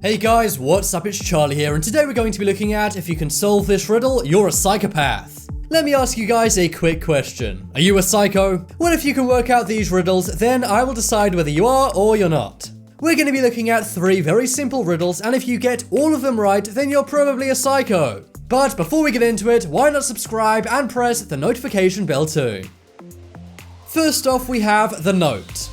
Hey guys, what's up? It's Charlie here, and today we're going to be looking at if you can solve this riddle, you're a psychopath. Let me ask you guys a quick question. Are you a psycho? Well, if you can work out these riddles, then I will decide whether you are or you're not. We're going to be looking at 3 very simple riddles, and if you get all of them right, then you're probably a psycho. But before we get into it, why not subscribe and press the notification bell too? First off, we have the note.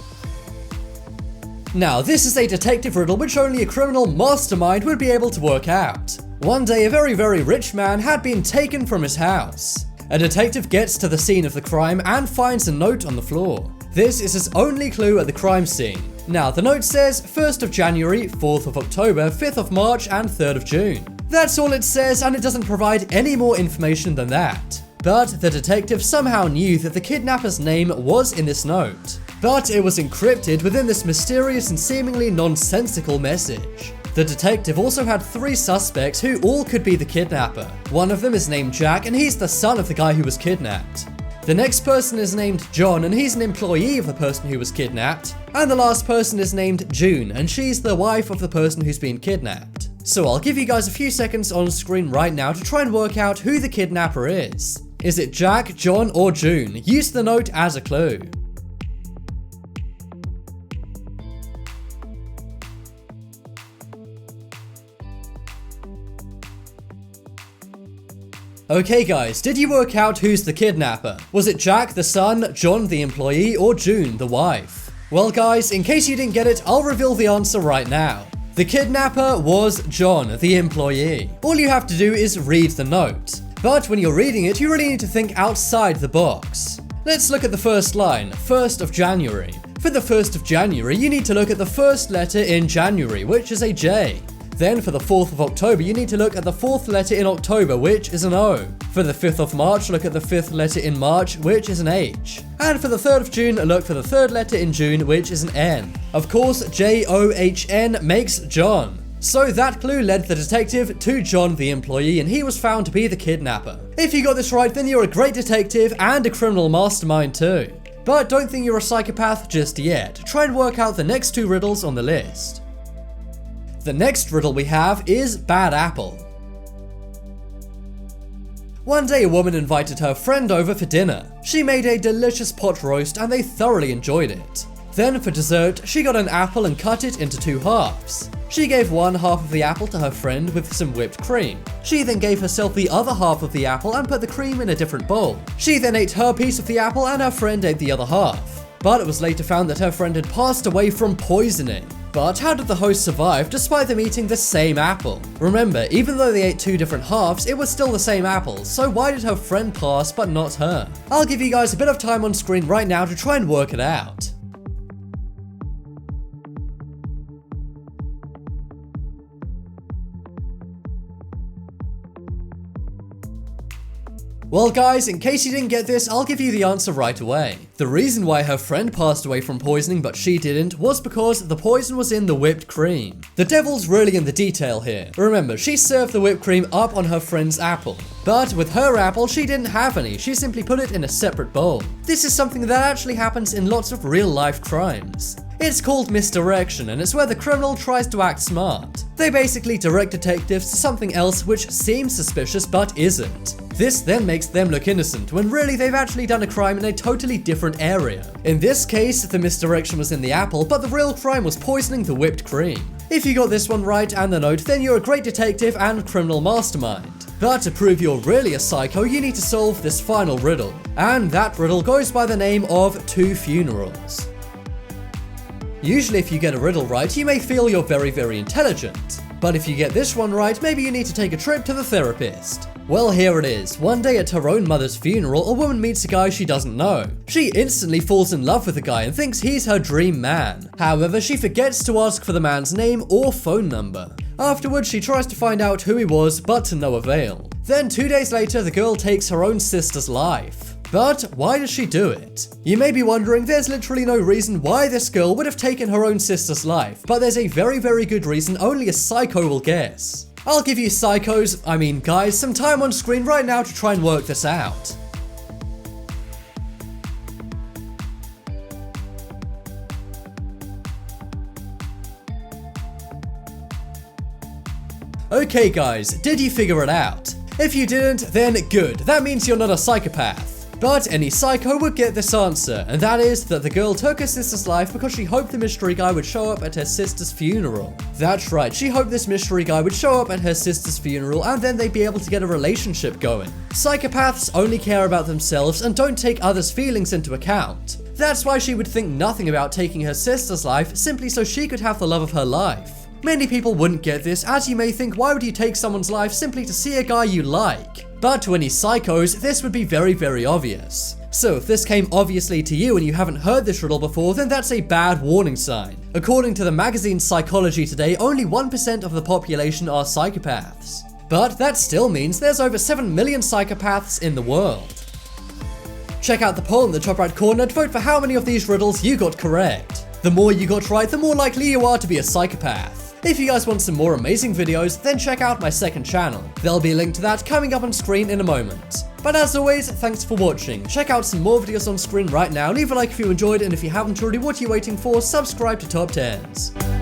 Now, this is a detective riddle which only a criminal mastermind would be able to work out. One day, a very, very rich man had been taken from his house. A detective gets to the scene of the crime and finds a note on the floor. This is his only clue at the crime scene. Now, the note says 1st of January, 4th of October, 5th of March, and 3rd of June. That's all it says, and it doesn't provide any more information than that. But the detective somehow knew that the kidnapper's name was in this note. But it was encrypted within this mysterious and seemingly nonsensical message. The detective also had 3 suspects who all could be the kidnapper. One of them is named Jack, and he's the son of the guy who was kidnapped. The next person is named John, and he's an employee of the person who was kidnapped. And the last person is named June, and she's the wife of the person who's been kidnapped. So I'll give you guys a few seconds on screen right now to try and work out who the kidnapper is. Is it Jack, John, or June? Use the note as a clue. Okay guys, did you work out who's the kidnapper? Was it Jack the son, John the employee, or June the wife? Well guys, in case you didn't get it, I'll reveal the answer right now. The kidnapper was John the employee. All you have to do is read the note. But when you're reading it, you really need to think outside the box. Let's look at the first line, 1st of January. For the 1st of January, you need to look at the first letter in January, which is a J. Then for the 4th of October, you need to look at the 4th letter in October, which is an O. For the 5th of March, look at the 5th letter in March, which is an H. And for the 3rd of June, look for the 3rd letter in June, which is an N. Of course, J-O-H-N makes John. So that clue led the detective to John the employee, and he was found to be the kidnapper. If you got this right, then you're a great detective and a criminal mastermind too. But don't think you're a psychopath just yet. Try and work out the next 2 riddles on the list. The next riddle we have is Bad Apple. One day a woman invited her friend over for dinner. She made a delicious pot roast and they thoroughly enjoyed it. Then for dessert, she got an apple and cut it into 2 halves. She gave one half of the apple to her friend with some whipped cream. She then gave herself the other half of the apple and put the cream in a different bowl. She then ate her piece of the apple and her friend ate the other half. But it was later found that her friend had passed away from poisoning. But how did the host survive despite them eating the same apple? Remember, even though they ate 2 different halves, it was still the same apple, so why did her friend pass but not her? I'll give you guys a bit of time on screen right now to try and work it out. Well guys, in case you didn't get this, I'll give you the answer right away. The reason why her friend passed away from poisoning but she didn't was because the poison was in the whipped cream. The devil's really in the detail here. Remember, she served the whipped cream up on her friend's apple. But with her apple, she didn't have any, she simply put it in a separate bowl. This is something that actually happens in lots of real life crimes. It's called misdirection, and it's where the criminal tries to act smart. They basically direct detectives to something else which seems suspicious but isn't. This then makes them look innocent, when really they've actually done a crime in a totally different area. In this case, the misdirection was in the apple, but the real crime was poisoning the whipped cream. If you got this one right and the note, then you're a great detective and criminal mastermind. But to prove you're really a psycho, you need to solve this final riddle. And that riddle goes by the name of 2 funerals. Usually if you get a riddle right, you may feel you're very, very intelligent. But if you get this one right, maybe you need to take a trip to the therapist. Well, here it is. One day at her own mother's funeral, a woman meets a guy she doesn't know. She instantly falls in love with the guy and thinks he's her dream man. However, she forgets to ask for the man's name or phone number. Afterwards, she tries to find out who he was, but to no avail. Then 2 days later, the girl takes her own sister's life. But why does she do it? You may be wondering, there's literally no reason why this girl would have taken her own sister's life, but there's a very, very good reason only a psycho will guess. I'll give you guys, some time on screen right now to try and work this out. Okay guys, did you figure it out? If you didn't, then good, that means you're not a psychopath. But any psycho would get this answer, and that is that the girl took her sister's life because she hoped the mystery guy would show up at her sister's funeral. That's right, she hoped this mystery guy would show up at her sister's funeral and then they'd be able to get a relationship going. Psychopaths only care about themselves and don't take others' feelings into account. That's why she would think nothing about taking her sister's life simply so she could have the love of her life. Many people wouldn't get this, as you may think, why would you take someone's life simply to see a guy you like? But to any psychos, this would be very, very obvious. So if this came obviously to you and you haven't heard this riddle before, then that's a bad warning sign. According to the magazine Psychology Today, only 1% of the population are psychopaths. But that still means there's over 7 million psychopaths in the world. Check out the poll in the top right corner to vote for how many of these riddles you got correct. The more you got right, the more likely you are to be a psychopath. If you guys want some more amazing videos, then check out my second channel. There'll be a link to that coming up on screen in a moment. But as always, thanks for watching. Check out some more videos on screen right now, leave a like if you enjoyed, and if you haven't already, what are you waiting for? Subscribe to Top 10s.